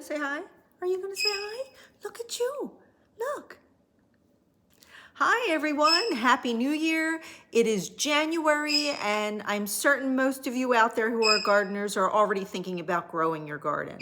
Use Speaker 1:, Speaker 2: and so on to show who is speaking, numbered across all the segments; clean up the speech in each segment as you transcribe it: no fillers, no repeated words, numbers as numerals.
Speaker 1: say hi? Are you going to say hi? Look at you. Look. Hi everyone, Happy New Year. It is January and I'm certain most of you out there who are gardeners are already thinking about growing your garden.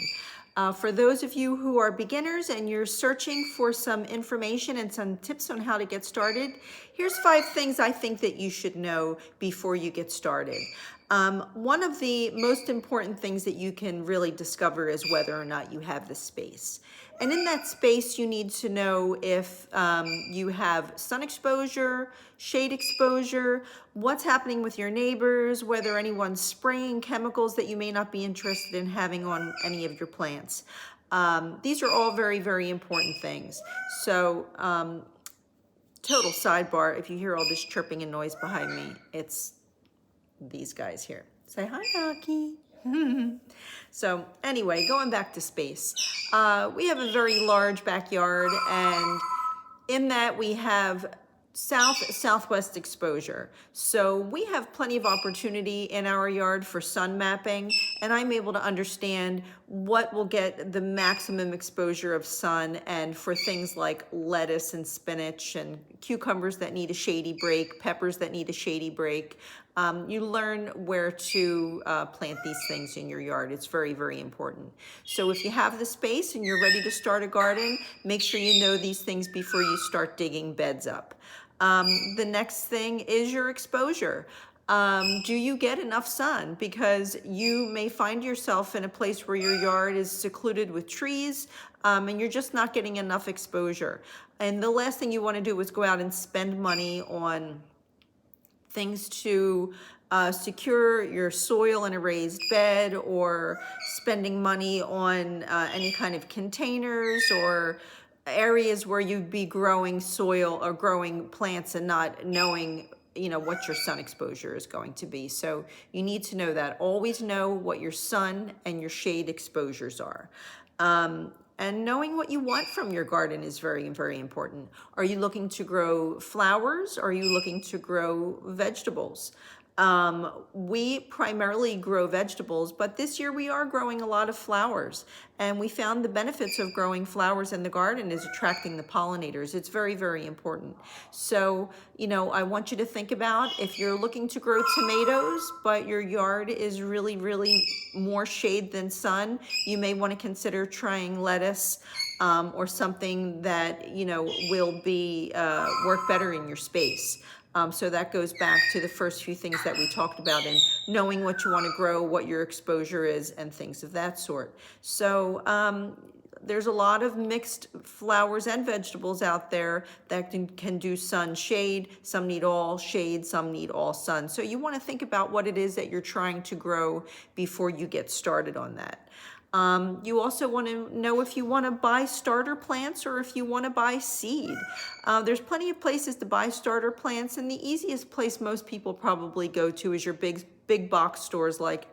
Speaker 1: For those of you who are beginners and you're searching for some information and some tips on how to get started, here's 5 things I think that you should know before you get started. One of the most important things that you can really discover is whether or not you have the space. And in that space, you need to know if you have sun exposure, shade exposure, what's happening with your neighbors, whether anyone's spraying chemicals that you may not be interested in having on any of your plants. These are all very, very important things. So, total sidebar, if you hear all this chirping and noise behind me, it's these guys here. Say hi, Rocky. So anyway, going back to space, we have a very large backyard, and in that we have southwest exposure. So we have plenty of opportunity in our yard for sun mapping, and I'm able to understand what will get the maximum exposure of sun, and for things like lettuce and spinach and cucumbers that need a shady break, peppers that need a shady break, you learn where to plant these things in your yard. It's very, very important. So if you have the space and you're ready to start a garden, make sure you know these things before you start digging beds up. The next thing is your exposure. Do you get enough sun? Because you may find yourself in a place where your yard is secluded with trees, and you're just not getting enough exposure. And the last thing you want to do is go out and spend money on things to secure your soil in a raised bed, or spending money on any kind of containers or areas where you'd be growing soil or growing plants and not knowing what your sun exposure is going to be. So you need to know that. Always know what your sun and your shade exposures are. And knowing what you want from your garden is very, very important. Are you looking to grow flowers? Are you looking to grow vegetables? We primarily grow vegetables, but this year we are growing a lot of flowers. And we found the benefits of growing flowers in the garden is attracting the pollinators. It's very, very important. So, I want you to think about if you're looking to grow tomatoes, but your yard is really, really more shade than sun, you may want to consider trying lettuce, or something that, will be work better in your space. So that goes back to the first few things that we talked about, in knowing what you want to grow, what your exposure is, and things of that sort. So there's a lot of mixed flowers and vegetables out there that can do sun shade. Some need all shade, some need all sun. So you want to think about what it is that you're trying to grow before you get started on that. You also want to know if you want to buy starter plants or if you want to buy seed. There's plenty of places to buy starter plants, and the easiest place most people probably go to is your big box stores like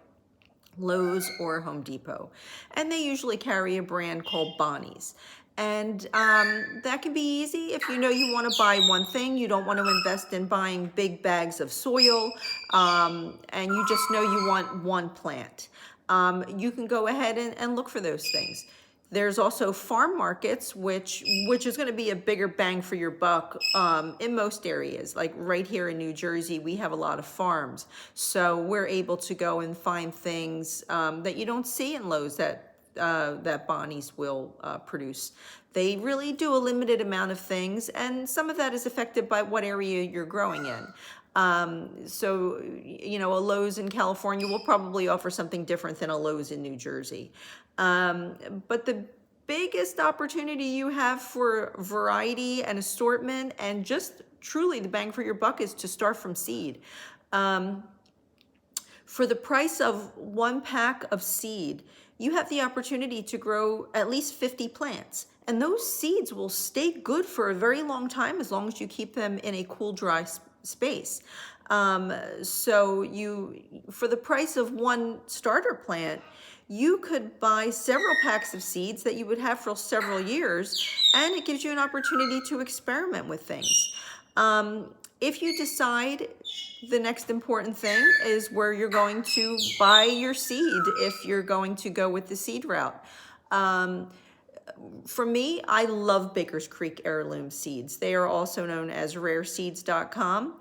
Speaker 1: Lowe's or Home Depot. And they usually carry a brand called Bonnie's. And that can be easy if you know you want to buy one thing. You don't want to invest in buying big bags of soil, and you just know you want one plant. You can go ahead and look for those things. There's also farm markets, which is going to be a bigger bang for your buck in most areas. Like right here in New Jersey, we have a lot of farms. So we're able to go and find things that you don't see in Lowe's that Bonnie's will produce. They really do a limited amount of things, and some of that is affected by what area you're growing in. So, a Lowe's in California will probably offer something different than a Lowe's in New Jersey. But the biggest opportunity you have for variety and assortment, and just truly the bang for your buck, is to start from seed. For the price of 1 pack of seed, you have the opportunity to grow at least 50 plants. And those seeds will stay good for a very long time as long as you keep them in a cool, dry space. So for the price of 1 starter plant, you could buy several packs of seeds that you would have for several years, and it gives you an opportunity to experiment with things. If you decide the next important thing is where you're going to buy your seed, if you're going to go with the seed route. For me, I love Baker's Creek heirloom seeds. They are also known as rareseeds.com.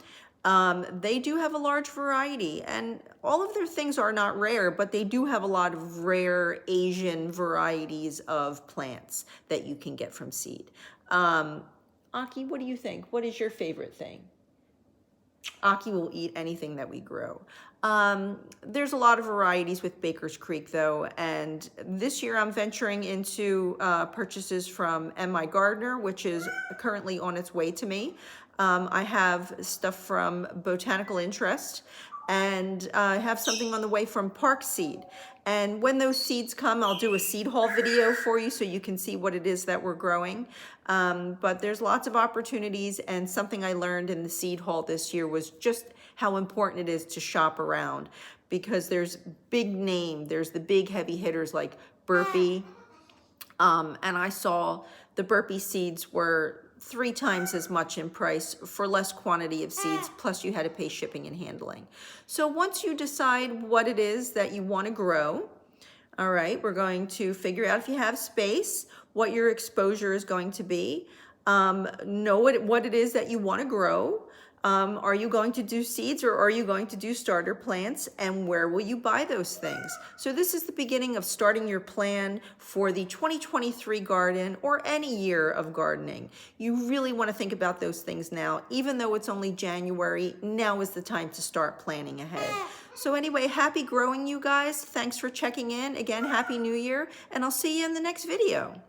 Speaker 1: They do have a large variety, and all of their things are not rare, but they do have a lot of rare Asian varieties of plants that you can get from seed. Aki, what do you think? What is your favorite thing? Aki will eat anything that we grow. There's a lot of varieties with Baker's Creek though, and this year I'm venturing into purchases from M.I. Gardner, which is currently on its way to me. I have stuff from Botanical Interest, and I have something on the way from Park Seed. And when those seeds come, I'll do a seed haul video for you so you can see what it is that we're growing. But there's lots of opportunities, and something I learned in the seed haul this year was just how important it is to shop around, because there's there's the big heavy hitters like Burpee, and I saw the Burpee seeds were 3 times as much in price for less quantity of seeds, plus you had to pay shipping and handling. So once you decide what it is that you want to grow, all right, we're going to figure out if you have space, what your exposure is going to be, know what it is that you want to grow. Are you going to do seeds, or are you going to do starter plants, and where will you buy those things? So this is the beginning of starting your plan for the 2023 garden, or any year of gardening. You really want to think about those things now. Even though it's only January, now is the time to start planning ahead. So anyway, happy growing, you guys. Thanks for checking in. Again, Happy New Year, and I'll see you in the next video.